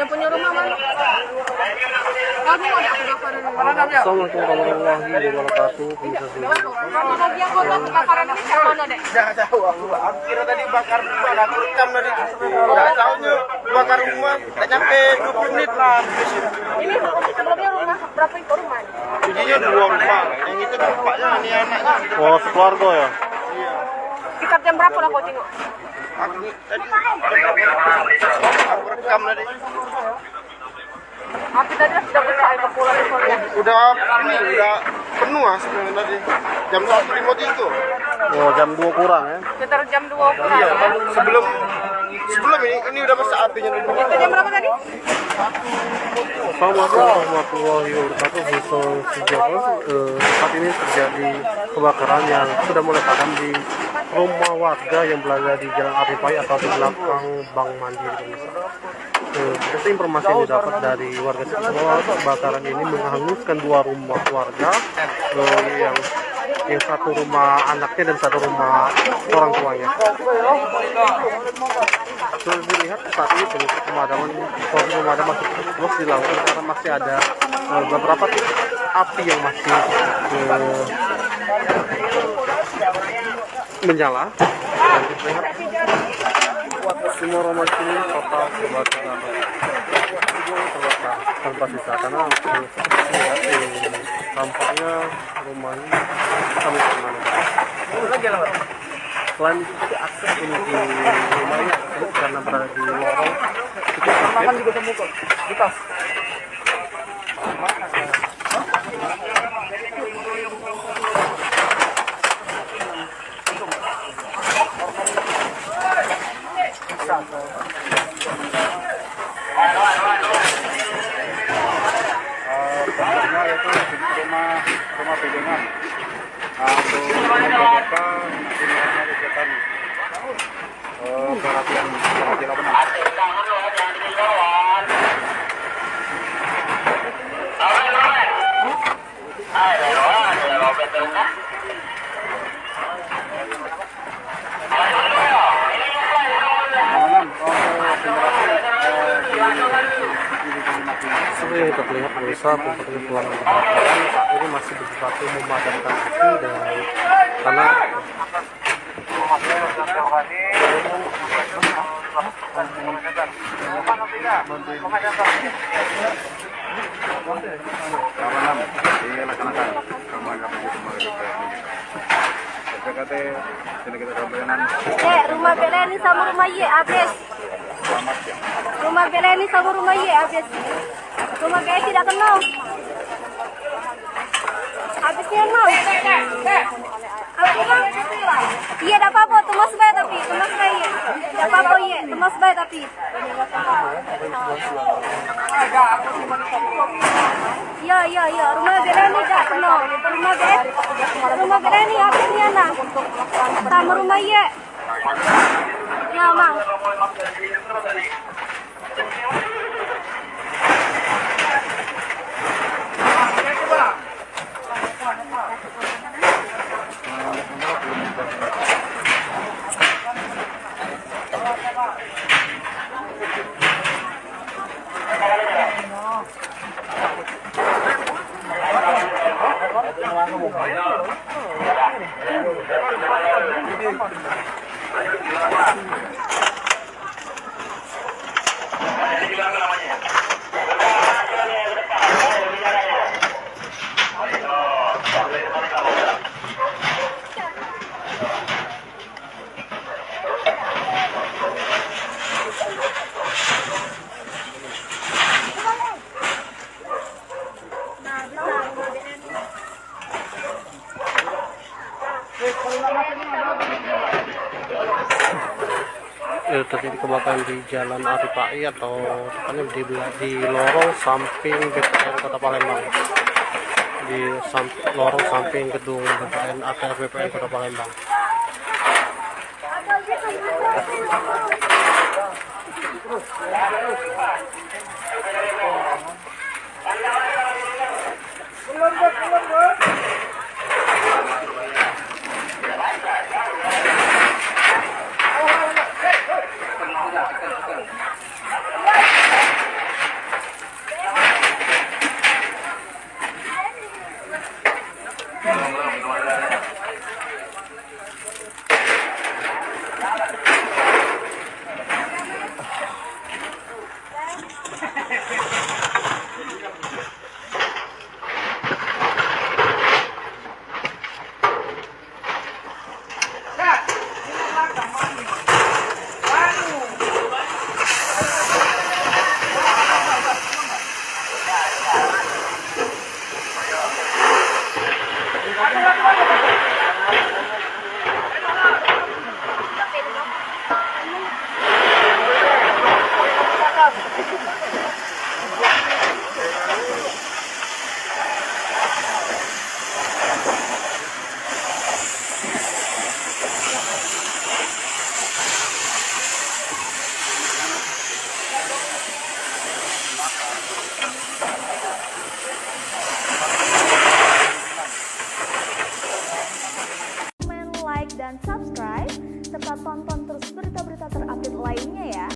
punya rumah mana? Kamu ada kebakaran. Assalamualaikum warahmatullahi wabarakatuh. Bisa sih. Kamu lagi yang kota kebakaran ini siapa mana dek? Nggak tahu aku. Aku kira tadi bakar rumah, aku rekam tadi. Nggak tahunya bakar rumah. Nggak nyampe 20 menit lah. Ini sebelumnya rumah berapa itu rumah? Ujinya 2 rumah. Yang itu bapaknya, ini anaknya. Oh, sekeluarga ya? Iya. Sekitar jam berapa lah kau tengok? Aku tadi aku rekam tadi. Api tadi sudah besar ke pulau soalnya. Udah penuh sebenarnya tadi. Jam 1.50 itu. Oh, jam 2 kurang ya? Sekitar jam 2 kurang. Iya. Sebelum ini udah besar apinya dulu. Itu jam berapa tadi? Assalamualaikum warahmatullahi wabarakatuh. Bisa saat ini terjadi kebakaran yang sudah mulai padam di rumah warga yang berada di Jalan Aripai atau di belakang Bank Mandiri. Itu informasi yang didapat dari warga sekitar bahwa kebakaran ini menghanguskan 2 rumah warga, yang satu rumah anaknya dan satu rumah orang tuanya. Sudah dilihat saat ini proses pemadaman masih terus dilakukan karena masih ada beberapa titik api yang masih menyala. Dan terlihat semua rumah ini total kebakaran terbakar tanpa sisa karena tampaknya rumah ini sampai kemana. Selain itu akses ini di rumahnya karena berada di lorong cukup sempit. Juga temu kok. Di tas. Rumah itu rumah pegangan. Untuk beberapa kegiatan perhatian apa? Seperti yang terlihat pemirsa, seperti peluang kebakaran saat ini masih bersatu memadamkan api dan karena Rumah Beleni sama rumah Ye habis. Rumah Beleni sama rumah Ye habis. Rumah Beleni tidak kenal. Habisnya mau. Aku bang. Iya, tidak apa-apa. Tumas baik tapi. Tumas baik. Tidak apa-apa iya. Tumas baik tapi. Iya. Rumah Beleni tidak kenal. Rumah Beleni habisnya nah. Sama rumah Ye. Ya, Mang. Terjadi kebakaran di Jalan Aripai atau tepatnya di lorong samping BPN Kota Palembang, di lorong samping gedung BPN ATR BPN Kota Palembang. Like dan subscribe, serta tonton terus berita-berita terupdate lainnya ya.